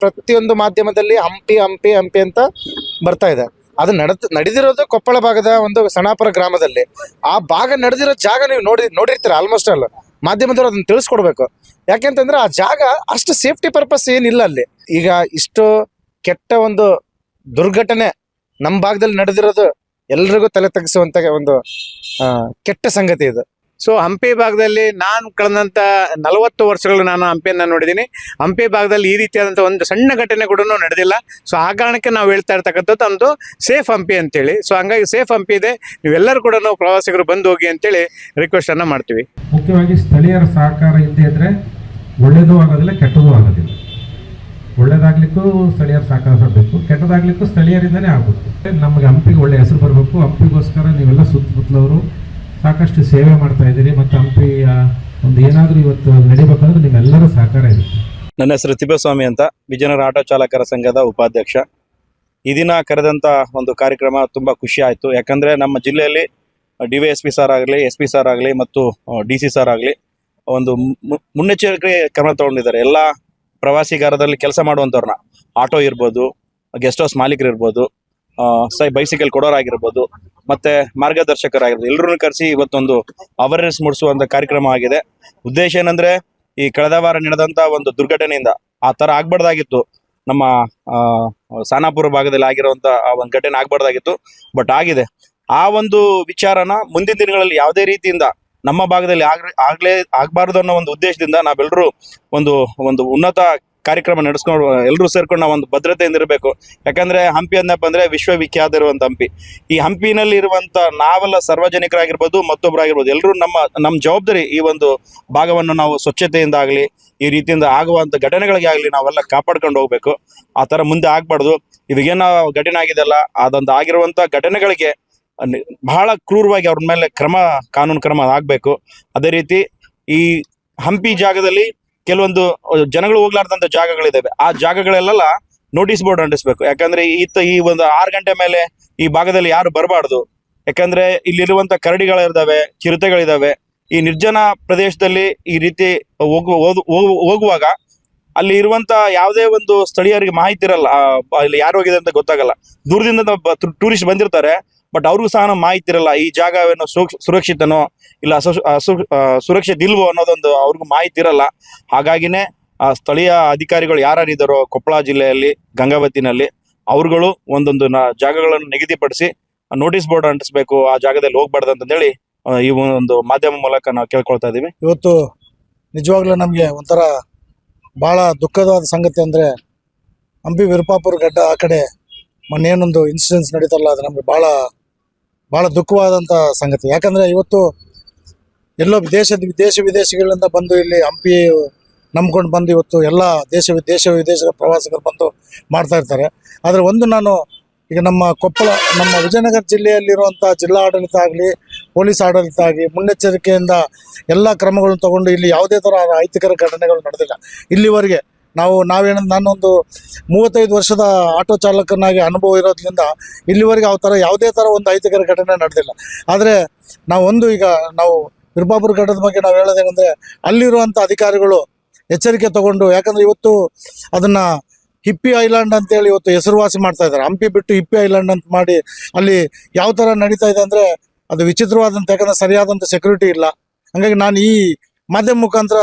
ಪ್ರತಿಯೊಂದು ಮಾಧ್ಯಮದಲ್ಲಿ ಹಂಪಿ ಹಂಪಿ ಹಂಪಿ ಅಂತ ಬರ್ತಾ ಇದೆ. ಅದು ನಡೆದಿರೋದು ಕೊಪ್ಪಳ ಭಾಗದ ಒಂದು ಸಣಾಪುರ ಗ್ರಾಮದಲ್ಲಿ. ಆ ಭಾಗ ನಡೆದಿರೋ ಜಾಗ ನೀವು ನೋಡಿರ್ತೀರ ಆಲ್ಮೋಸ್ಟ್ ಅಲ್ಲ. ಮಾಧ್ಯಮದವರು ಅದನ್ನ ತಿಳಿಸ್ಕೊಡ್ಬೇಕು. ಯಾಕೆಂತಂದ್ರೆ ಆ ಜಾಗ ಅಷ್ಟು ಸೇಫ್ಟಿ ಪರ್ಪಸ್ ಏನಿಲ್ಲ ಅಲ್ಲಿ. ಈಗ ಇಷ್ಟು ಕೆಟ್ಟ ಒಂದು ದುರ್ಘಟನೆ ನಮ್ಮ ಭಾಗದಲ್ಲಿ ನಡೆದಿರೋದು ಎಲ್ರಿಗೂ ತಲೆ ತಗ್ಗಿಸುವಂತ ಒಂದು ಕೆಟ್ಟ ಸಂಗತಿ ಇದು. ಸೊ ಹಂಪಿ ಭಾಗದಲ್ಲಿ ನಾನು ಕಳೆದಂತ 40 ವರ್ಷಗಳು ನಾನು ಹಂಪಿಯನ್ನ ನೋಡಿದ್ದೀನಿ. ಹಂಪಿ ಭಾಗದಲ್ಲಿ ಈ ರೀತಿಯಾದಂಥ ಒಂದು ಸಣ್ಣ ಘಟನೆ ಕೂಡ ನಡೆದಿಲ್ಲ. ಸೊ ಆ ಕಾರಣಕ್ಕೆ ನಾವು ಹೇಳ್ತಾ ಇರ್ತಕ್ಕಂಥದ್ದು ಒಂದು ಸೇಫ್ ಹಂಪಿ ಅಂತೇಳಿ. ಸೊ ಹಂಗಾಗಿ ಸೇಫ್ ಹಂಪಿ ಇದೆ, ನೀವೆಲ್ಲರೂ ಕೂಡ ಪ್ರವಾಸಿಗರು ಬಂದು ಹೋಗಿ ಅಂತೇಳಿ ರಿಕ್ವೆಸ್ಟ್ ಅನ್ನ ಮಾಡ್ತೀವಿ. ಮುಖ್ಯವಾಗಿ ಸ್ಥಳೀಯರ ಸಹಕಾರ ಇಲ್ಲದೆ ಇದ್ರೆ ಒಳ್ಳೇದು ಆಗೋದಿಲ್ಲ, ಕೆಟ್ಟದ್ದು ಆಗೋದಿಲ್ಲ. ಒಳ್ಳೇದಾಗ್ಲಿಕ್ಕೂ ಸ್ಥಳೀಯರ ಸಹಕಾರ ಬೇಕು, ಕೆಟ್ಟದಾಗ್ಲಿಕ್ಕೂ ಸ್ಥಳೀಯರಿಂದನೇ ಆಗ್ಬೇಕು. ನಮಗೆ ಹಂಪಿಗೆ ಒಳ್ಳೆ ಹೆಸರು ಬರಬೇಕು. ಹಂಪಿಗೋಸ್ಕರ ನೀವೆಲ್ಲ ಸುತ್ತಮುತ್ತಲವರು ಸಾಕಷ್ಟು ಸೇವೆ ಮಾಡ್ತಾ ಇದ್ದೀರಿ. ಮತ್ತು ಹಂಪಿಯ ಒಂದು ಏನಾದರೂ ಇವತ್ತು ನಡಿಬೇಕಂದ್ರೆ ನಿಮ್ಮೆಲ್ಲರ ಸಹಕಾರ ಇರುತ್ತೆ. ನನ್ನ ಹೆಸರು ತಿಪ್ಪೇಸ್ವಾಮಿ ಅಂತ, ವಿಜಯನಗರ ಆಟೋ ಚಾಲಕರ ಸಂಘದ ಉಪಾಧ್ಯಕ್ಷ. ಈ ದಿನ ಕರೆದಂಥ ಒಂದು ಕಾರ್ಯಕ್ರಮ ತುಂಬ ಖುಷಿ ಆಯಿತು. ಯಾಕಂದರೆ ನಮ್ಮ ಜಿಲ್ಲೆಯಲ್ಲಿ DYSP ಸರ್ ಆಗಲಿ, SP ಸರ್ ಆಗಲಿ ಮತ್ತು DC ಸರ್ ಆಗಲಿ ಒಂದು ಮುನ್ನೆಚ್ಚರಿಕೆ ಕ್ರಮ ತಗೊಂಡಿದ್ದಾರೆ. ಎಲ್ಲ ಪ್ರವಾಸಿಗಾರದಲ್ಲಿ ಕೆಲಸ ಮಾಡುವಂಥವ್ರನ್ನ, ಆಟೋ ಇರ್ಬೋದು, ಗೆಸ್ಟ್ ಹೌಸ್ ಮಾಲೀಕರು ಇರ್ಬೋದು, ಬೈಸಿಕಲ್ ಕೊಡೋರಾಗಿರ್ಬೋದು, ಮತ್ತೆ ಮಾರ್ಗದರ್ಶಕರಾಗಿರ್ಬೋದು, ಎಲ್ಲರೂ ಕರೆಸಿ ಇವತ್ತೊಂದು ಅವೇರ್ನೆಸ್ ಮೂಡಿಸುವಂಥ ಕಾರ್ಯಕ್ರಮ ಆಗಿದೆ. ಉದ್ದೇಶ ಏನಂದ್ರೆ, ಈ ಕಳೆದ ವಾರ ನಡೆದಂಥ ಒಂದು ದುರ್ಘಟನೆಯಿಂದ ಆ ಥರ ಆಗ್ಬಾರ್ದಾಗಿತ್ತು. ನಮ್ಮ ಸಾನಾಪುರ ಭಾಗದಲ್ಲಿ ಆಗಿರುವಂಥ ಆ ಒಂದು ಘಟನೆ ಆಗ್ಬಾರ್ದಾಗಿತ್ತು, ಬಟ್ ಆಗಿದೆ. ಆ ಒಂದು ವಿಚಾರನ ಮುಂದಿನ ದಿನಗಳಲ್ಲಿ ಯಾವುದೇ ರೀತಿಯಿಂದ ನಮ್ಮ ಭಾಗದಲ್ಲಿ ಆಗ್ಬಾರ್ದು ಅನ್ನೋ ಒಂದು ಉದ್ದೇಶದಿಂದ ನಾವೆಲ್ಲರೂ ಒಂದು ಉನ್ನತ ಕಾರ್ಯಕ್ರಮ ನಡೆಸ್ಕೊಂಡು ಎಲ್ಲರೂ ಸೇರ್ಕೊಂಡು ನಾವು ಒಂದು ಭದ್ರತೆಯಿಂದ ಇರಬೇಕು. ಯಾಕಂದ್ರೆ ಹಂಪಿ ಅಂದಪ್ಪ ಅಂದ್ರೆ ವಿಶ್ವವಿಖ್ಯಾತ ಇರುವಂತ ಹಂಪಿ. ಈ ಹಂಪಿನಲ್ಲಿ ಇರುವಂತ ನಾವೆಲ್ಲ ಸಾರ್ವಜನಿಕರಾಗಿರ್ಬೋದು, ಮತ್ತೊಬ್ಬರಾಗಿರ್ಬೋದು, ಎಲ್ಲರೂ ನಮ್ಮ ಜವಾಬ್ದಾರಿ ಈ ಒಂದು ಭಾಗವನ್ನು ನಾವು ಸ್ವಚ್ಛತೆಯಿಂದ ಆಗಲಿ, ಈ ರೀತಿಯಿಂದ ಆಗುವಂತ ಘಟನೆಗಳಿಗೆ ಆಗಲಿ ನಾವೆಲ್ಲ ಕಾಪಾಡ್ಕೊಂಡು ಹೋಗ್ಬೇಕು. ಆ ಥರ ಮುಂದೆ ಆಗ್ಬಾರ್ದು. ಇವಾಗೇನೋ ಘಟನೆ ಆಗಿದೆಲ್ಲ, ಅದಂತ ಆಗಿರುವಂತ ಘಟನೆಗಳಿಗೆ ಬಹಳ ಕ್ರೂರವಾಗಿ ಅವ್ರ ಮೇಲೆ ಕಾನೂನು ಕ್ರಮ ಆಗ್ಬೇಕು. ಅದೇ ರೀತಿ ಈ ಹಂಪಿ ಜಾಗದಲ್ಲಿ ಕೆಲವೊಂದು ಜನಗಳು ಹೋಗ್ಲಾರ್ದಂತ ಜಾಗಗಳಿದಾವೆ. ಆ ಜಾಗಗಳೆಲ್ಲ ನೋಟಿಸ್ ಬೋರ್ಡ್ ಅಂಟಿಸ್ಬೇಕು. ಯಾಕಂದ್ರೆ ಈ ಒಂದು 6 ಗಂಟೆ ಮೇಲೆ ಈ ಭಾಗದಲ್ಲಿ ಯಾರು ಬರಬಾರ್ದು. ಯಾಕಂದ್ರೆ ಇಲ್ಲಿರುವಂತ ಕರಡಿಗಳಿದಾವೆ, ಚಿರತೆಗಳಿದಾವೆ. ಈ ನಿರ್ಜನ ಪ್ರದೇಶದಲ್ಲಿ ಈ ರೀತಿ ಹೋಗುವಾಗ ಅಲ್ಲಿ ಇರುವಂತ ಯಾವುದೇ ಒಂದು ಸ್ಥಳೀಯರಿಗೆ ಮಾಹಿತಿ ಇರಲ್ಲ, ಅಲ್ಲಿ ಯಾರು ಹೋಗಿದೆ ಅಂತ ಗೊತ್ತಾಗಲ್ಲ. ದೂರದಿಂದ ಟೂರಿಸ್ಟ್ ಬಂದಿರ್ತಾರೆ, ಬಟ್ ಅವ್ರಿಗೂ ಸಹ ಮಾಹಿತಿ ಇರಲ್ಲ ಈ ಜಾಗವೇನೋ ಸುರಕ್ಷಿತನೋ ಇಲ್ಲ ಸುರಕ್ಷಿತ ಇಲ್ವೋ ಅನ್ನೋದೊಂದು ಅವ್ರಿಗೂ ಮಾಹಿತಿ ಇರಲ್ಲ. ಹಾಗಾಗಿನೇ ಸ್ಥಳೀಯ ಅಧಿಕಾರಿಗಳು ಯಾರ್ಯಾರಿದ್ದಾರೋ ಕೊಪ್ಪಳ ಜಿಲ್ಲೆಯಲ್ಲಿ ಗಂಗಾವತಿನಲ್ಲಿ ಅವ್ರುಗಳು ಒಂದೊಂದು ಜಾಗಗಳನ್ನು ನಿಗದಿಪಡಿಸಿ ನೋಟಿಸ್ ಬೋರ್ಡ್ ಅಂಟಿಸ್ಬೇಕು, ಆ ಜಾಗದಲ್ಲಿ ಹೋಗ್ಬಾರ್ದು ಅಂತಂದೇಳಿ ಈ ಒಂದು ಮಾಧ್ಯಮ ಮೂಲಕ ನಾವು ಕೇಳ್ಕೊಳ್ತಾ ಇದೀವಿ. ಇವತ್ತು ನಿಜವಾಗ್ಲೂ ನಮಗೆ ಒಂಥರ ಬಹಳ ದುಃಖವಾದ ಸಂಗತಿ ಅಂದ್ರೆ, ಹಂಪಿ ವಿರುಪಾಪುರ ಗಡ್ಡ ಆ ಕಡೆ ಮೊನ್ನೇನೊಂದು ಇನ್ಸಿಡೆನ್ಸ್ ನಡೀತಲ್ಲ, ಅದು ನಮಗೆ ಬಹಳ ದುಃಖವಾದಂಥ ಸಂಗತಿ. ಯಾಕಂದರೆ ಇವತ್ತು ಎಲ್ಲೋ ದೇಶ ವಿದೇಶಗಳಿಂದ ಬಂದು ಇಲ್ಲಿ ಹಂಪಿ ನಂಬ್ಕೊಂಡು ಬಂದು ಇವತ್ತು ಎಲ್ಲ ದೇಶ ವಿದೇಶದ ಪ್ರವಾಸಿಗರು ಬಂದು ಮಾಡ್ತಾ ಇರ್ತಾರೆ. ಆದರೆ ಒಂದು ನಾನು ಈಗ ನಮ್ಮ ವಿಜಯನಗರ ಜಿಲ್ಲೆಯಲ್ಲಿರುವಂಥ ಜಿಲ್ಲಾ ಆಡಳಿತ ಆಗಲಿ, ಪೊಲೀಸ್ ಆಡಳಿತ ಆಗಲಿ ಮುನ್ನೆಚ್ಚರಿಕೆಯಿಂದ ಎಲ್ಲ ಕ್ರಮಗಳನ್ನು ತಗೊಂಡು ಇಲ್ಲಿ ಯಾವುದೇ ಥರ ಅಹಿತಕರ ಘಟನೆಗಳು ನಡೆದಿಲ್ಲ ಇಲ್ಲಿವರೆಗೆ. ನಾನೊಂದು 35 ವರ್ಷದ ಆಟೋ ಚಾಲಕನಾಗಿ ಅನುಭವ ಇರೋದ್ರಿಂದ ಇಲ್ಲಿವರೆಗೆ ಯಾವುದೇ ಥರ ಒಂದು ಅಹಿತಕರ ಘಟನೆ ನಡೆದಿಲ್ಲ. ಆದರೆ ನಾವು ವಿರುಪಾಪುರ ಘಟ್ಟದ ಬಗ್ಗೆ ನಾವು ಹೇಳೋದೇನೆಂದರೆ, ಅಲ್ಲಿರುವಂಥ ಅಧಿಕಾರಿಗಳು ಎಚ್ಚರಿಕೆ ತಗೊಂಡು, ಯಾಕಂದರೆ ಇವತ್ತು ಅದನ್ನು ಹಿಪ್ಪಿ ಐಲ್ಯಾಂಡ್ ಅಂತೇಳಿ ಇವತ್ತು ಹೆಸರುವಾಸಿ ಮಾಡ್ತಾ ಇದ್ದಾರೆ. ಹಂಪಿ ಬಿಟ್ಟು ಹಿಪ್ಪಿ ಐಲ್ಯಾಂಡ್ ಅಂತ ಮಾಡಿ ಅಲ್ಲಿ ಯಾವ ಥರ ನಡೀತಾ ಇದೆ ಅಂದರೆ ಅದು ವಿಚಿತ್ರವಾದಂಥ, ಯಾಕಂದರೆ ಸರಿಯಾದಂಥ ಸೆಕ್ಯೂರಿಟಿ ಇಲ್ಲ. ಹಾಗಾಗಿ ನಾನು ಈ ಮಾಧ್ಯಮ ಮುಖಾಂತರ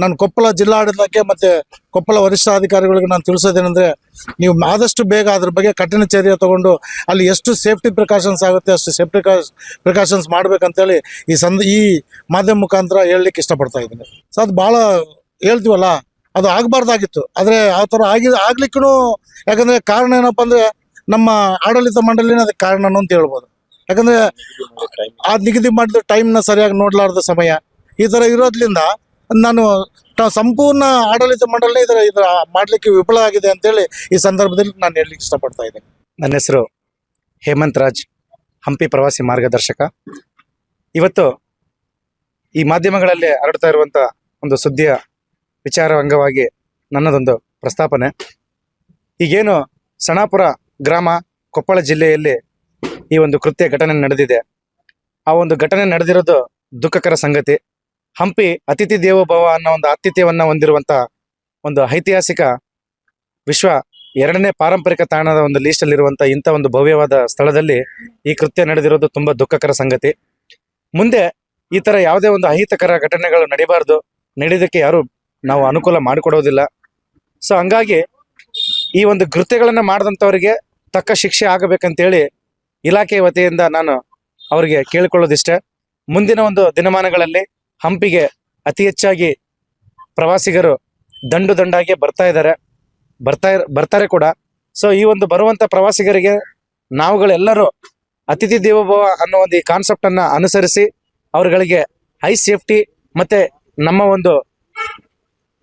ನಾನು ಕೊಪ್ಪಳ ಜಿಲ್ಲಾಡಳಿತಕ್ಕೆ ಮತ್ತು ಕೊಪ್ಪಳ ವರಿಷ್ಠಾಧಿಕಾರಿಗಳಿಗೆ ನಾನು ತಿಳಿಸೋದೇನೆಂದರೆ, ನೀವು ಆದಷ್ಟು ಬೇಗ ಅದ್ರ ಬಗ್ಗೆ ಕಠಿಣ ಚರ್ಯೆ ತಗೊಂಡು ಅಲ್ಲಿ ಎಷ್ಟು ಸೇಫ್ಟಿ ಪ್ರಿಕಾಷನ್ಸ್ ಆಗುತ್ತೆ ಅಷ್ಟು ಸೇಫ್ಟಿ ಪ್ರಿಕಾಷನ್ಸ್ ಮಾಡ್ಬೇಕಂತೇಳಿ ಈ ಮಾಧ್ಯಮ ಮುಖಾಂತರ ಹೇಳಲಿಕ್ಕೆ ಇಷ್ಟಪಡ್ತಾ ಇದ್ದೀನಿ. ಸೊ ಅದು ಭಾಳ ಹೇಳ್ತೀವಲ್ಲ, ಅದು ಆಗಬಾರ್ದಾಗಿತ್ತು. ಆದರೆ ಆ ಥರ ಆಗ್ಲಿಕ್ಕೂ, ಯಾಕಂದರೆ ಕಾರಣ ಏನಪ್ಪ ಅಂದರೆ ನಮ್ಮ ಆಡಳಿತ ಮಂಡಳಿನೇ ಅದಕ್ಕೆ ಕಾರಣನೂ ಅಂತ ಹೇಳ್ಬೋದು. ಯಾಕಂದರೆ ಆ ನಿಗದಿ ಮಾಡಿದ ಟೈಮ್ನ ಸರಿಯಾಗಿ ನೋಡಲಾರ್ದ ಸಮಯ ಈ ಥರ ಇರೋದ್ರಿಂದ ನಾನು ಸಂಪೂರ್ಣ ಆಡಳಿತ ಮಂಡಳಿ ಇದರ ಮಾಡಲಿಕ್ಕೆ ವಿಫಲ ಆಗಿದೆ ಅಂತೇಳಿ ಈ ಸಂದರ್ಭದಲ್ಲಿ ನಾನು ಹೇಳಲಿಕ್ಕೆ ಇಷ್ಟಪಡ್ತಾ ಇದ್ದೇನೆ. ನನ್ನ ಹೆಸರು ಹೇಮಂತ್ ರಾಜ್, ಹಂಪಿ ಪ್ರವಾಸಿ ಮಾರ್ಗದರ್ಶಕ. ಇವತ್ತು ಈ ಮಾಧ್ಯಮಗಳಲ್ಲಿ ಹರಡ್ತಾ ಇರುವಂಥ ಒಂದು ಸುದ್ದಿಯ ವಿಚಾರ ಅಂಗವಾಗಿ ನನ್ನದೊಂದು ಪ್ರಸ್ತಾಪನೆ. ಈಗೇನು ಸಣಾಪುರ ಗ್ರಾಮ ಕೊಪ್ಪಳ ಜಿಲ್ಲೆಯಲ್ಲಿ ಈ ಒಂದು ಘಟನೆ ನಡೆದಿದೆ, ಆ ಒಂದು ಘಟನೆ ನಡೆದಿರೋದು ದುಃಖಕರ ಸಂಗತಿ. ಹಂಪಿ ಅತಿಥಿ ದೇವೋಭವ ಅನ್ನೋ ಒಂದು ಆತಿಥ್ಯವನ್ನ ಹೊಂದಿರುವಂತ ಒಂದು ಐತಿಹಾಸಿಕ ವಿಶ್ವ 2ನೇ ಪಾರಂಪರಿಕ ತಾಣದ ಒಂದು ಲೀಸ್ಟಲ್ಲಿರುವಂಥ ಇಂಥ ಒಂದು ಭವ್ಯವಾದ ಸ್ಥಳದಲ್ಲಿ ಈ ಕೃತ್ಯ ನಡೆದಿರೋದು ತುಂಬ ದುಃಖಕರ ಸಂಗತಿ. ಮುಂದೆ ಈ ಥರ ಯಾವುದೇ ಒಂದು ಅಹಿತಕರ ಘಟನೆಗಳು ನಡೀಬಾರ್ದು, ನಡೆಯೋದಕ್ಕೆ ಯಾರು ನಾವು ಅನುಕೂಲ ಮಾಡಿಕೊಡೋದಿಲ್ಲ. ಸೊ ಹಂಗಾಗಿ ಈ ಒಂದು ಕೃತ್ಯಗಳನ್ನು ಮಾಡಿದಂಥವರಿಗೆ ತಕ್ಕ ಶಿಕ್ಷೆ ಆಗಬೇಕಂತೇಳಿ ಇಲಾಖೆ ವತಿಯಿಂದ ನಾನು ಅವರಿಗೆ ಕೇಳಿಕೊಳ್ಳೋದಿಷ್ಟೇ. ಮುಂದಿನ ಒಂದು ದಿನಮಾನಗಳಲ್ಲಿ ಹಂಪಿಗೆ ಅತಿ ಹೆಚ್ಚಾಗಿ ಪ್ರವಾಸಿಗರು ದಂಡಾಗಿ ಬರ್ತಾರೆ ಕೂಡ. ಸೊ ಈ ಒಂದು ಬರುವಂಥ ಪ್ರವಾಸಿಗರಿಗೆ ನಾವುಗಳೆಲ್ಲರೂ ಅತಿಥಿ ದೇವೋಭವ ಅನ್ನೋ ಒಂದು ಈ ಕಾನ್ಸೆಪ್ಟನ್ನು ಅನುಸರಿಸಿ ಅವರುಗಳಿಗೆ ಹೈ ಸೇಫ್ಟಿ ಮತ್ತು ನಮ್ಮ ಒಂದು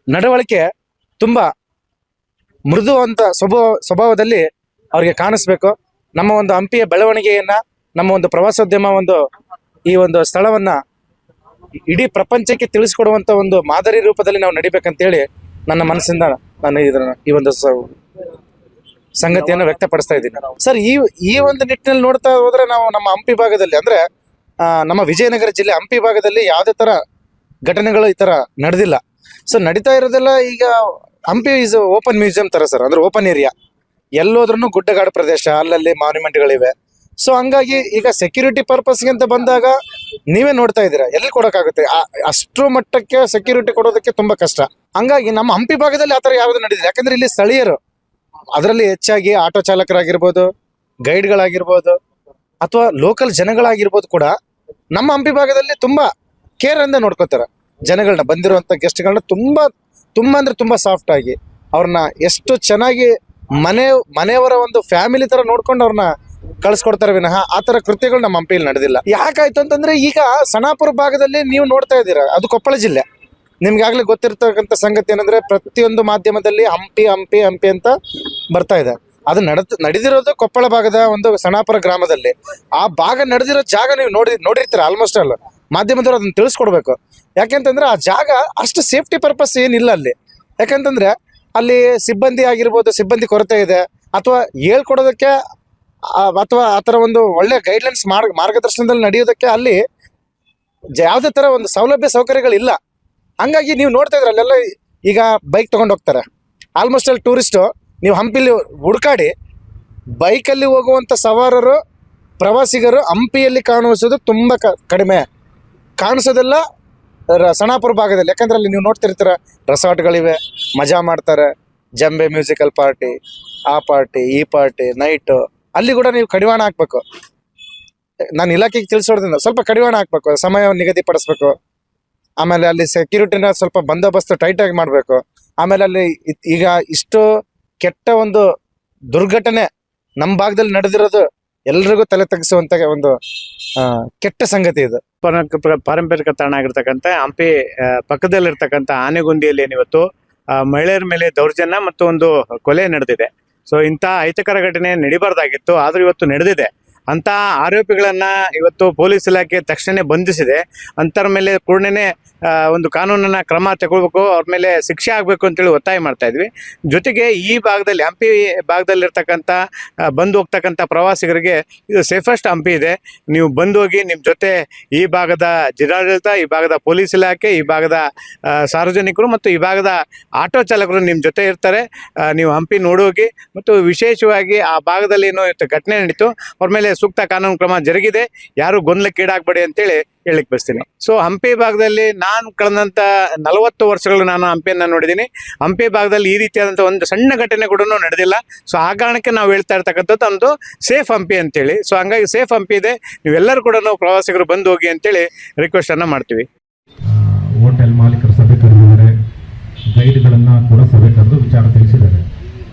ನಡವಳಿಕೆ ತುಂಬ ಮೃದುವಂತ ಸ್ವಭಾವದಲ್ಲಿ ಅವ್ರಿಗೆ ಕಾಣಿಸ್ಬೇಕು. ನಮ್ಮ ಒಂದು ಹಂಪಿಯ ಬೆಳವಣಿಗೆಯನ್ನು, ನಮ್ಮ ಒಂದು ಪ್ರವಾಸೋದ್ಯಮ ಈ ಒಂದು ಸ್ಥಳವನ್ನು ಇಡೀ ಪ್ರಪಂಚಕ್ಕೆ ತಿಳಿಸ್ಕೊಡುವಂಥ ಒಂದು ಮಾದರಿ ರೂಪದಲ್ಲಿ ನಾವು ನಡಿಬೇಕಂತೇಳಿ ನನ್ನ ಮನಸ್ಸಿಂದ ನಾನು ಈ ಒಂದು ಸಂಗತಿಯನ್ನು ವ್ಯಕ್ತಪಡಿಸ್ತಾ ಇದ್ದೀನಿ. ಸರ್, ಈ ಒಂದು ನಿಟ್ಟಿನಲ್ಲಿ ನೋಡ್ತಾ ಹೋದ್ರೆ ನಾವು ನಮ್ಮ ಹಂಪಿ ಭಾಗದಲ್ಲಿ ಅಂದರೆ ನಮ್ಮ ವಿಜಯನಗರ ಜಿಲ್ಲೆ ಹಂಪಿ ಭಾಗದಲ್ಲಿ ಯಾವುದೇ ಥರ ಘಟನೆಗಳು ಈ ಥರ ನಡೆದಿಲ್ಲ. ಸೊ ನಡೀತಾ ಇರೋದೆಲ್ಲ ಈಗ ಹಂಪಿ ಈಸ್ ಓಪನ್ ಮ್ಯೂಸಿಯಂ ಥರ ಸರ್, ಅಂದರೆ ಓಪನ್ ಏರಿಯಾ, ಎಲ್ಲೋದ್ರೂ ಗುಡ್ಡಗಾಡು ಪ್ರದೇಶ, ಅಲ್ಲಲ್ಲಿ ಮಾನ್ಯುಮೆಂಟ್ಗಳಿವೆ. ಸೊ ಹಂಗಾಗಿ ಈಗ ಸೆಕ್ಯೂರಿಟಿ ಪರ್ಪಸ್ಗೆ ಅಂತ ಬಂದಾಗ ನೀವೇ ನೋಡ್ತಾ ಇದ್ದೀರಾ, ಎಲ್ಲಿ ಕೊಡೋಕ್ಕಾಗುತ್ತೆ? ಅಷ್ಟರ ಮಟ್ಟಕ್ಕೆ ಸೆಕ್ಯೂರಿಟಿ ಕೊಡೋದಕ್ಕೆ ತುಂಬ ಕಷ್ಟ. ಹಂಗಾಗಿ ನಮ್ಮ ಹಂಪಿ ಭಾಗದಲ್ಲಿ ಆ ಥರ ಯಾವುದು ನಡೆದಿದೆ. ಯಾಕಂದರೆ ಇಲ್ಲಿ ಸ್ಥಳೀಯರು, ಅದರಲ್ಲಿ ಹೆಚ್ಚಾಗಿ ಆಟೋ ಚಾಲಕರಾಗಿರ್ಬೋದು, ಗೈಡ್ಗಳಾಗಿರ್ಬೋದು, ಅಥವಾ ಲೋಕಲ್ ಜನಗಳಾಗಿರ್ಬೋದು ಕೂಡ ನಮ್ಮ ಹಂಪಿ ಭಾಗದಲ್ಲಿ ತುಂಬ ಕೇರ್ ಇಂದ ನೋಡ್ಕೋತಾರೆ. ಜನಗಳನ್ನ, ಬಂದಿರುವಂಥ ಗೆಸ್ಟ್ಗಳನ್ನ ತುಂಬ ಅಂದರೆ ತುಂಬ ಸಾಫ್ಟ್ ಆಗಿ ಅವ್ರನ್ನ ಎಷ್ಟು ಚೆನ್ನಾಗಿ ಮನೆಯವರ ಒಂದು ಫ್ಯಾಮಿಲಿ ಥರ ನೋಡ್ಕೊಂಡು ಅವ್ರನ್ನ ಕಳಿಸ್ಕೊಡ್ತಾರೆ ವಿನಃ ಆ ಥರ ಕೃತ್ಯಗಳು ನಮ್ಮ ಹಂಪಿಯಲ್ಲಿ ನಡೆದಿಲ್ಲ. ಯಾಕಾಯ್ತು ಅಂತಂದರೆ ಈಗ ಸಣಾಪುರ ಭಾಗದಲ್ಲಿ ನೀವು ನೋಡ್ತಾ ಇದ್ದೀರಾ, ಅದು ಕೊಪ್ಪಳ ಜಿಲ್ಲೆ. ನಿಮ್ಗಾಗಲೇ ಗೊತ್ತಿರ್ತಕ್ಕಂಥ ಸಂಗತಿ ಏನಂದರೆ ಪ್ರತಿಯೊಂದು ಮಾಧ್ಯಮದಲ್ಲಿ ಹಂಪಿ ಹಂಪಿ ಹಂಪಿ ಅಂತ ಬರ್ತಾ ಇದೆ. ಅದು ನಡೆದಿರೋದು ಕೊಪ್ಪಳ ಭಾಗದ ಒಂದು ಸಣಾಪುರ ಗ್ರಾಮದಲ್ಲಿ. ಆ ಭಾಗ ನಡೆದಿರೋ ಜಾಗ ನೀವು ನೋಡಿರ್ತೀರ ಆಲ್ಮೋಸ್ಟ್ ಅಲ್ಲ. ಮಾಧ್ಯಮದವರು ಅದನ್ನು ತಿಳಿಸ್ಕೊಡ್ಬೇಕು. ಯಾಕೆಂತಂದ್ರೆ ಆ ಜಾಗ ಅಷ್ಟು ಸೇಫ್ಟಿ ಪರ್ಪಸ್ ಏನಿಲ್ಲ ಅಲ್ಲಿ. ಯಾಕಂತಂದ್ರೆ ಅಲ್ಲಿ ಸಿಬ್ಬಂದಿ ಆಗಿರ್ಬೋದು, ಸಿಬ್ಬಂದಿ ಕೊರತೆ ಇದೆ, ಅಥವಾ ಹೇಳ್ಕೊಡೋದಕ್ಕೆ ಅಥವಾ ಆ ಥರ ಒಂದು ಒಳ್ಳೆ ಗೈಡ್ಲೈನ್ಸ್ ಮಾರ್ಗದರ್ಶನದಲ್ಲಿ ನಡೆಯೋದಕ್ಕೆ ಅಲ್ಲಿ ಯಾವುದೇ ಥರ ಒಂದು ಸೌಕರ್ಯಗಳಿಲ್ಲ. ಹಂಗಾಗಿ ನೀವು ನೋಡ್ತಾ ಇದ್ರೆ ಅಲ್ಲೆಲ್ಲ ಈಗ ಬೈಕ್ ತೊಗೊಂಡು ಹೋಗ್ತಾರೆ. ಆಲ್ಮೋಸ್ಟ್ ಅಲ್ಲಿ ಟೂರಿಸ್ಟು ನೀವು ಹಂಪಿಲಿ ಹುಡುಕಾಡಿ ಬೈಕಲ್ಲಿ ಹೋಗುವಂಥ ಸವಾರರು, ಪ್ರವಾಸಿಗರು ಹಂಪಿಯಲ್ಲಿ ಕಾಣಿಸೋದು ತುಂಬ ಕಡಿಮೆ. ಕಾಣಿಸೋದೆಲ್ಲ ಸಣಾಪುರ ಭಾಗದಲ್ಲಿ. ಯಾಕಂದ್ರೆ ಅಲ್ಲಿ ನೀವು ನೋಡ್ತಿರ್ತೀರ, ರೆಸಾರ್ಟ್ಗಳಿವೆ, ಮಜಾ ಮಾಡ್ತಾರೆ, ಜಂಬೆ ಮ್ಯೂಸಿಕಲ್ ಪಾರ್ಟಿ, ಆ ಪಾರ್ಟಿ ಈ ಪಾರ್ಟಿ, ನೈಟು. ಅಲ್ಲಿ ಕೂಡ ನೀವು ಕಡಿವಾಣ ಹಾಕ್ಬೇಕು. ನಾನು ಇಲಾಖೆಗೆ ತಿಳಿಸೋದ್ರಿಂದ ಸ್ವಲ್ಪ ಕಡಿವಾಣ ಹಾಕ್ಬೇಕು, ಸಮಯವನ್ನು ನಿಗದಿಪಡಿಸ್ಬೇಕು. ಆಮೇಲೆ ಅಲ್ಲಿ ಸೆಕ್ಯೂರಿಟಿನ ಸ್ವಲ್ಪ ಬಂದೋಬಸ್ತು ಟೈಟಾಗಿ ಮಾಡಬೇಕು. ಆಮೇಲೆ ಅಲ್ಲಿ ಈಗ ಇಷ್ಟು ಕೆಟ್ಟ ಒಂದು ದುರ್ಘಟನೆ ನಮ್ಮ ಭಾಗದಲ್ಲಿ ನಡೆದಿರೋದು ಎಲ್ರಿಗೂ ತಲೆ ತಗ್ಗಿಸುವಂತ ಒಂದು ಕೆಟ್ಟ ಸಂಗತಿ ಇದು. ಪಾರಂಪರಿಕ ತಾಣ ಆಗಿರ್ತಕ್ಕಂಥ ಹಂಪಿ ಪಕ್ಕದಲ್ಲಿರ್ತಕ್ಕಂಥ ಆನೆಗುಂದಿಯಲ್ಲಿ ಏನಿವತ್ತು ಮಹಿಳೆಯರ ಮೇಲೆ ದೌರ್ಜನ್ಯ ಮತ್ತು ಒಂದು ಕೊಲೆ ನಡೆದಿದೆ. ಸೊ ಇಂಥ ಅಹಿತಕರ ಘಟನೆ ನಡಿಬಾರ್ದಾಗಿತ್ತು, ಆದ್ರೂ ಇವತ್ತು ನಡೆದಿದೆ. ಅಂತ ಆರೋಪಿಗಳನ್ನ ಇವತ್ತು ಪೊಲೀಸ್ ಇಲಾಖೆ ತಕ್ಷಣ ಬಂಧಿಸಿದೆ. ಅಂತರ ಮೇಲೆ ಕೂಡನೇ ಒಂದು ಕಾನೂನನ್ನ ಕ್ರಮ ತಗೊಳ್ಬೇಕು, ಅವ್ರ ಮೇಲೆ ಶಿಕ್ಷೆ ಆಗಬೇಕು ಅಂತೇಳಿ ಒತ್ತಾಯ ಮಾಡ್ತಾ ಇದ್ವಿ. ಜೊತೆಗೆ ಈ ಭಾಗದಲ್ಲಿ ಹಂಪಿ ಭಾಗದಲ್ಲಿರ್ತಕ್ಕಂಥ ಬಂದು ಹೋಗ್ತಕ್ಕಂಥ ಪ್ರವಾಸಿಗರಿಗೆ ಇದು ಸೇಫೆಸ್ಟ್ ಹಂಪಿ ಇದೆ. ನೀವು ಬಂದು ಹೋಗಿ, ನಿಮ್ಮ ಜೊತೆ ಈ ಭಾಗದ ಜಿಲ್ಲಾಡಳಿತ, ಈ ಭಾಗದ ಪೊಲೀಸ್ ಇಲಾಖೆ, ಈ ಭಾಗದ ಸಾರ್ವಜನಿಕರು ಮತ್ತು ಈ ಭಾಗದ ಆಟೋ ಚಾಲಕರು ನಿಮ್ಮ ಜೊತೆ ಇರ್ತಾರೆ. ನೀವು ಹಂಪಿ ನೋಡೋಗಿ, ಮತ್ತು ವಿಶೇಷವಾಗಿ ಆ ಭಾಗದಲ್ಲಿ ಏನೋ ಘಟನೆ ನಡೀತು, ಅವ್ರ ಮೇಲೆ ಸೂಕ್ತ ಕಾನೂನು ಕ್ರಮ ಜರುಗಿದೆ. ಯಾರು ಗೊಂದಲಕ್ಕೀಡಾಗಬೇಡಿ ಅಂತೇಳಿ ಹೇಳಲಿಕ್ಕೆ ಬಯಸ್ತೀನಿ. ಸೊ ಹಂಪಿ ಭಾಗದಲ್ಲಿ ನಾನು ಕಳೆದಂಥ 40 ವರ್ಷಗಳು ನಾನು ಹಂಪಿಯನ್ನು ನೋಡಿದ್ದೀನಿ. ಹಂಪಿ ಭಾಗದಲ್ಲಿ ಈ ರೀತಿಯಾದಂಥ ಒಂದು ಸಣ್ಣ ಘಟನೆ ಕೂಡ ನಡೆದಿಲ್ಲ. ಸೊ ಆ ಕಾರಣಕ್ಕೆ ನಾವು ಹೇಳ್ತಾ ಇರ್ತಕ್ಕಂಥದ್ದು ಒಂದು ಸೇಫ್ ಹಂಪಿ ಅಂತೇಳಿ. ಸೊ ಹಂಗಾಗಿ ಸೇಫ್ ಹಂಪಿ ಇದೆ, ನೀವೆಲ್ಲರೂ ಕೂಡ ಪ್ರವಾಸಿಗರು ಬಂದು ಹೋಗಿ ಅಂತೇಳಿ ರಿಕ್ವೆಸ್ಟನ್ನು ಮಾಡ್ತೀವಿ. ಹೋಟೆಲ್ ಮಾಲೀಕರು ಸಭೆ ಕರೆದಿದ್ದಾರೆ, ಗೈಡ್ಗಳನ್ನು ಕೂಡ ಸಭೆ ಕರೆದು ವಿಚಾರ ತಿಳಿಸಿದ್ದಾರೆ.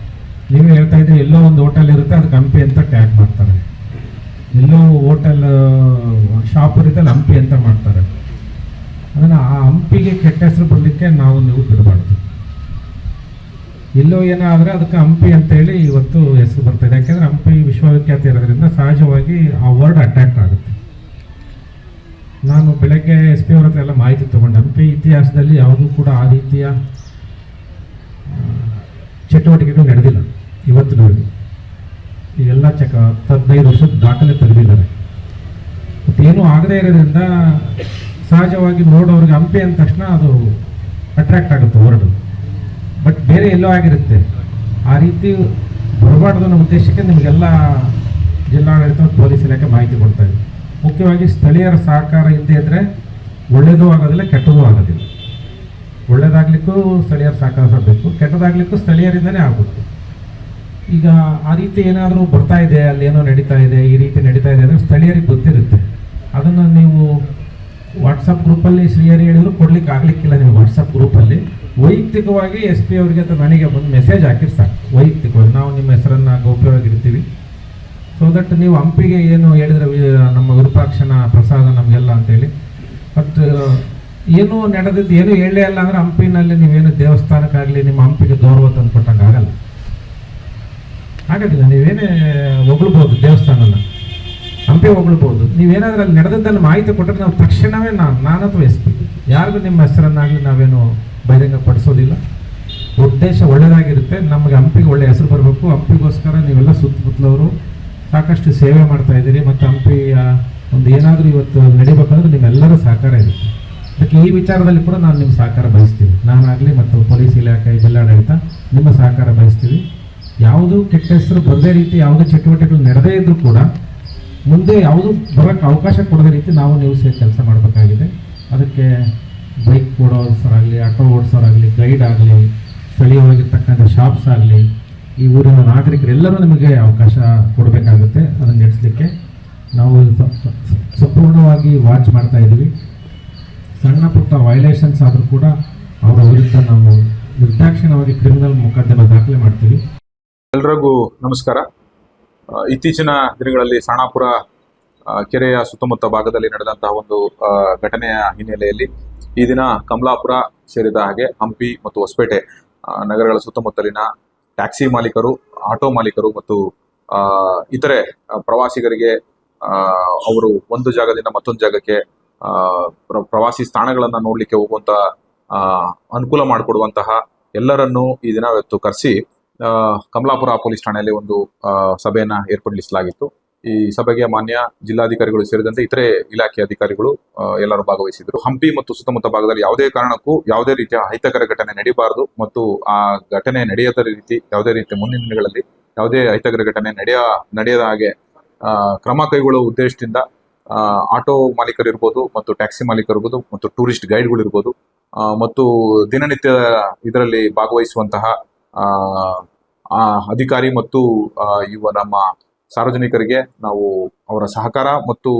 ನೀವೇ ಹೇಳ್ತಾ ಇದ್ರೆ ಎಲ್ಲೋ ಒಂದು ಹೋಟೆಲ್ ಇರುತ್ತೆ, ಅದಕ್ಕೆ ಹಂಪಿ ಅಂತ ಟ್ಯಾಗ್ ಮಾಡ್ತಾರೆ. ಎಲ್ಲೋ ಹೋಟೆಲ್ ಶಾಪ್ ಇರುತ್ತೆ, ಅಲ್ಲಿ ಹಂಪಿ ಅಂತ ಮಾಡ್ತಾರೆ. ಅದನ್ನು ಆ ಹಂಪಿಗೆ ಕೆಟ್ಟ ಹೆಸರು ಬರಲಿಕ್ಕೆ ನೀವು ಬಿಡಬಾರ್ದು. ಎಲ್ಲೋ ಏನಾದರೆ ಅದಕ್ಕೆ ಹಂಪಿ ಅಂತೇಳಿ ಇವತ್ತು ಹೆಸರು ಬರ್ತಾಯಿದೆ. ಯಾಕೆಂದರೆ ಹಂಪಿ ವಿಶ್ವವಿಖ್ಯಾತ ಇರೋದ್ರಿಂದ ಸಹಜವಾಗಿ ಆ ವರ್ಡ್ ಅಟ್ರಾಕ್ಟ್ ಆಗುತ್ತೆ. ನಾನು ಬೆಳಗ್ಗೆ SP ಅವ್ರ ಹತ್ರ ಎಲ್ಲ ಮಾಹಿತಿ ತೊಗೊಂಡೆ. ಹಂಪಿ ಇತಿಹಾಸದಲ್ಲಿ ಯಾವುದೂ ಕೂಡ ಆ ರೀತಿಯ ಚಟುವಟಿಕೆಗಳು ನಡೆದಿಲ್ಲ ಇವತ್ತಿನವರೆಗೂ. ಈಗೆಲ್ಲ 15 ವರ್ಷದ ದಾಖಲೆ ತೆಗೆದಿದ್ದಾರೆ. ಏನೂ ಆಗದೇ ಇರೋದ್ರಿಂದ ಸಹಜವಾಗಿ ನೋಡೋರಿಗೆ ಹಂಪಿ ಅಂದ ತಕ್ಷಣ ಅದು ಅಟ್ರಾಕ್ಟ್ ಆಗುತ್ತೆ ವರ್ಡ್. ಬಟ್ ಬೇರೆ ಎಲ್ಲೋ ಆಗಿರುತ್ತೆ. ಆ ರೀತಿ ಬರಬಾರ್ದು ಅನ್ನೋ ಉದ್ದೇಶಕ್ಕೆ ನಿಮಗೆಲ್ಲ ಜಿಲ್ಲಾಡಳಿತ ಪೊಲೀಸ್ ಇಲಾಖೆ ಮಾಹಿತಿ ಕೊಡ್ತಾ ಇದೆ. ಮುಖ್ಯವಾಗಿ ಸ್ಥಳೀಯರ ಸಹಕಾರ ಇಲ್ಲದೆ ಇದ್ದರೆ ಒಳ್ಳೆಯದೂ ಆಗೋದಿಲ್ಲ, ಕೆಟ್ಟದೂ ಆಗೋದಿಲ್ಲ. ಒಳ್ಳೆಯದಾಗಲಿಕ್ಕೂ ಸ್ಥಳೀಯರ ಸಹಕಾರ ಬೇಕು, ಕೆಟ್ಟದಾಗಲಿಕ್ಕೂ ಸ್ಥಳೀಯರಿಂದನೇ ಆಗಬೇಕು. ಈಗ ಆ ರೀತಿ ಏನಾದರೂ ಬರ್ತಾ ಇದೆ, ಅಲ್ಲೇನೋ ನಡೀತಾ ಇದೆ, ಈ ರೀತಿ ನಡೀತಾ ಇದೆ ಅಂದರೆ ಸ್ಥಳೀಯರಿಗೆ ಗೊತ್ತಿರುತ್ತೆ. ಅದನ್ನು ನೀವು ವಾಟ್ಸಪ್ ಗ್ರೂಪಲ್ಲಿ ಶ್ರೀಹರಿ ಹೇಳಿದ್ರು ಕೊಡ್ಲಿಕ್ಕೆ ಆಗಲಿಕ್ಕಿಲ್ಲ. ನೀವು ವಾಟ್ಸಪ್ ಗ್ರೂಪಲ್ಲಿ ವೈಯಕ್ತಿಕವಾಗಿ ಎಸ್ ಪಿ ಅವರಿಗೆ ಅಥವಾ ನನಗೆ ಬಂದು ಮೆಸೇಜ್ ಹಾಕಿರಿ ಸಾಕು. ವೈಯಕ್ತಿಕವಾಗಿ ನಾವು ನಿಮ್ಮ ಹೆಸರನ್ನು ಗೌಪ್ಯವಾಗಿರ್ತೀವಿ. ಸೊ ದಟ್ ನೀವು ಹಂಪಿಗೆ ಏನು ಹೇಳಿದ್ರೆ ನಮ್ಮ ವಿರೂಪಾಕ್ಷನ ಪ್ರಸಾದ ನಮಗೆಲ್ಲ ಅಂತೇಳಿ. ಬಟ್ ಏನು ನಡೆದಿದ್ದು ಏನು ಹೇಳೇ ಅಲ್ಲ ಅಂದರೆ ಹಂಪಿನಲ್ಲಿ ನೀವೇನು ದೇವಸ್ಥಾನಕ್ಕಾಗಲಿ ನಿಮ್ಮ ಹಂಪಿಗೆ ಗೌರವ ತಂದು ಕೊಟ್ಟಂಗೆ ಆಗಲ್ಲ, ಆಗೋದಿಲ್ಲ. ನೀವೇನೇ ಹೊಗಳ್ಬೋದು ದೇವಸ್ಥಾನನ, ಹಂಪಿ ಹೊಗಳ್ಬೋದು. ನೀವೇನಾದ್ರೂ ಅಲ್ಲಿ ನಡೆದದ್ದನ್ನು ಮಾಹಿತಿ ಕೊಟ್ಟರೆ ನಾವು ತಕ್ಷಣವೇ ನಾನು ಅಥವಾ ಎಸ್ ಪಿ ಯಾರಿಗೂ ನಿಮ್ಮ ಹೆಸರನ್ನಾಗಲಿ ನಾವೇನು ಬಹಿರಂಗ ಪಡಿಸೋದಿಲ್ಲ. ಉದ್ದೇಶ ಒಳ್ಳೆಯದಾಗಿರುತ್ತೆ. ನಮಗೆ ಹಂಪಿಗೆ ಒಳ್ಳೆಯ ಹೆಸರು ಬರಬೇಕು. ಹಂಪಿಗೋಸ್ಕರ ನೀವೆಲ್ಲ ಸುತ್ತಮುತ್ತಲವರು ಸಾಕಷ್ಟು ಸೇವೆ ಮಾಡ್ತಾ ಇದ್ದೀರಿ. ಮತ್ತು ಹಂಪಿಯ ಒಂದು ಏನಾದರೂ ಇವತ್ತು ನಡಿಬೇಕಂದ್ರೆ ನಿಮ್ಮೆಲ್ಲರ ಸಹಕಾರ ಇರುತ್ತೆ. ಅದಕ್ಕೆ ಈ ವಿಚಾರದಲ್ಲಿ ಕೂಡ ನಾನು ನಿಮ್ಮ ಸಹಕಾರ ಬಯಸ್ತೀವಿ. ನಾನಾಗಲಿ ಮತ್ತು ಪೊಲೀಸ್ ಇಲಾಖೆ, ಜಿಲ್ಲಾಡಳಿತ ನಿಮ್ಮ ಸಹಕಾರ ಬಯಸ್ತೀವಿ. ಯಾವುದೂ ಕೆಟ್ಟ ಹೆಸರು ಬರದೇ ರೀತಿ ಯಾವುದೇ ಚಟುವಟಿಕೆಗಳು ನಡೆದೇ ಇದ್ರೂ ಕೂಡ ಮುಂದೆ ಯಾವುದು ಬರೋಕ್ಕೆ ಅವಕಾಶ ಕೊಡದ ರೀತಿ ನಾವು ನೀವು ಸೇರಿ ಕೆಲಸ ಮಾಡಬೇಕಾಗಿದೆ. ಅದಕ್ಕೆ ಬೈಕ್ ಓಡಿಸೋರಾಗಲಿ, ಆಟೋ ಓಡಿಸೋರಾಗಲಿ, ಗೈಡ್ ಆಗಲಿ, ಸ್ಥಳೀಯವಾಗಿರ್ತಕ್ಕಂಥ ಶಾಪ್ಸ್ ಆಗಲಿ, ಈ ಊರಿನ ನಾಗರಿಕರೆಲ್ಲರೂ ನಿಮಗೆ ಅವಕಾಶ ಕೊಡಬೇಕಾಗುತ್ತೆ. ಅದನ್ನು ನಡೆಸಲಿಕ್ಕೆ ನಾವು ಸಂಪೂರ್ಣವಾಗಿ ವಾಚ್ ಮಾಡ್ತಾ ಇದ್ದೀವಿ. ಸಣ್ಣ ಪುಟ್ಟ ವೈಲೇಷನ್ಸ್ ಆದರೂ ಕೂಡ ಅವರ ವಿರುದ್ಧ ನಾವು ನಿರ್ದಾಕ್ಷಿಣ್ಯವಾಗಿ ಕ್ರಿಮಿನಲ್ ಮೊಕದ್ದಮೆ ದಾಖಲೆ ಮಾಡ್ತೀವಿ. ಎಲ್ರಿಗೂ ನಮಸ್ಕಾರ. ಇತ್ತೀಚಿನ ದಿನಗಳಲ್ಲಿ ಸಾಣಾಪುರ ಕೆರೆಯ ಸುತ್ತಮುತ್ತ ಭಾಗದಲ್ಲಿ ನಡೆದಂತಹ ಒಂದು ಘಟನೆಯ ಹಿನ್ನೆಲೆಯಲ್ಲಿ ಈ ದಿನ ಕಮಲಾಪುರ ಸೇರಿದ ಹಾಗೆ ಹಂಪಿ ಮತ್ತು ಹೊಸಪೇಟೆ ನಗರಗಳ ಸುತ್ತಮುತ್ತಲಿನ ಟ್ಯಾಕ್ಸಿ ಮಾಲೀಕರು, ಆಟೋ ಮಾಲೀಕರು ಮತ್ತು ಇತರೆ ಪ್ರವಾಸಿಗರಿಗೆ ಅವರು ಒಂದು ಜಾಗದಿಂದ ಮತ್ತೊಂದು ಜಾಗಕ್ಕೆ ಪ್ರವಾಸಿ ತಾಣಗಳನ್ನು ನೋಡಲಿಕ್ಕೆ ಹೋಗುವಂತ ಅನುಕೂಲ ಮಾಡಿಕೊಡುವಂತಹ ಎಲ್ಲರನ್ನೂ ಈ ದಿನ ಇವತ್ತು ಕರೆಸಿ ಕಮಲಾಪುರ ಪೊಲೀಸ್ ಠಾಣೆಯಲ್ಲಿ ಒಂದು ಸಭೆಯನ್ನ ಏರ್ಪಡಿಸಲಾಗಿತ್ತು. ಈ ಸಭೆಗೆ ಮಾನ್ಯ ಜಿಲ್ಲಾಧಿಕಾರಿಗಳು ಸೇರಿದಂತೆ ಇತರೆ ಇಲಾಖೆ ಅಧಿಕಾರಿಗಳು ಎಲ್ಲರೂ ಭಾಗವಹಿಸಿದ್ರು. ಹಂಪಿ ಮತ್ತು ಸುತ್ತಮುತ್ತ ಭಾಗದಲ್ಲಿ ಯಾವುದೇ ಕಾರಣಕ್ಕೂ ಯಾವುದೇ ರೀತಿಯ ಅಹಿತಕರ ಘಟನೆ ನಡೀಬಾರದು ಮತ್ತು ಆ ಘಟನೆ ನಡೆಯದ ರೀತಿ ಯಾವುದೇ ರೀತಿಯ ಮುಂದಿನ ದಿನಗಳಲ್ಲಿ ಯಾವುದೇ ಅಹಿತಕರ ಘಟನೆ ನಡೆಯದ ಹಾಗೆ ಕ್ರಮ ಕೈಗೊಳ್ಳುವ ಉದ್ದೇಶದಿಂದ ಆಟೋ ಮಾಲೀಕರು ಇರ್ಬೋದು ಮತ್ತು ಟ್ಯಾಕ್ಸಿ ಮಾಲೀಕರು ಇರ್ಬೋದು ಮತ್ತು ಟೂರಿಸ್ಟ್ ಗೈಡ್ಗಳು ಇರ್ಬೋದು ಮತ್ತು ದಿನನಿತ್ಯ ಇದರಲ್ಲಿ ಭಾಗವಹಿಸುವಂತಹ ಅಧಿಕಾರಿ ಮತ್ತು ಇವ ನಮ್ಮ ಸಾರ್ವಜನಿಕರಿಗೆ ನಾವು ಅವರ ಸಹಕಾರ ಮತ್ತು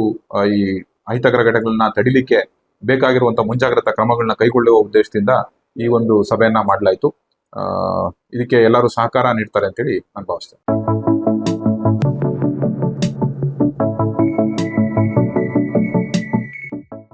ಈ ಅಹಿತಕರ ಘಟನೆಗಳನ್ನ ತಡಿಲಿಕ್ಕೆ ಬೇಕಾಗಿರುವಂತಹ ಮುಂಜಾಗ್ರತಾ ಕ್ರಮಗಳನ್ನ ಕೈಗೊಳ್ಳುವ ಉದ್ದೇಶದಿಂದ ಈ ಒಂದು ಸಭೆಯನ್ನ ಮಾಡಲಾಯಿತು. ಇದಕ್ಕೆ ಎಲ್ಲರೂ ಸಹಕಾರ ನೀಡ್ತಾರೆ ಅಂತೇಳಿ ನಾನು ಭಾವಿಸ್ತೇನೆ.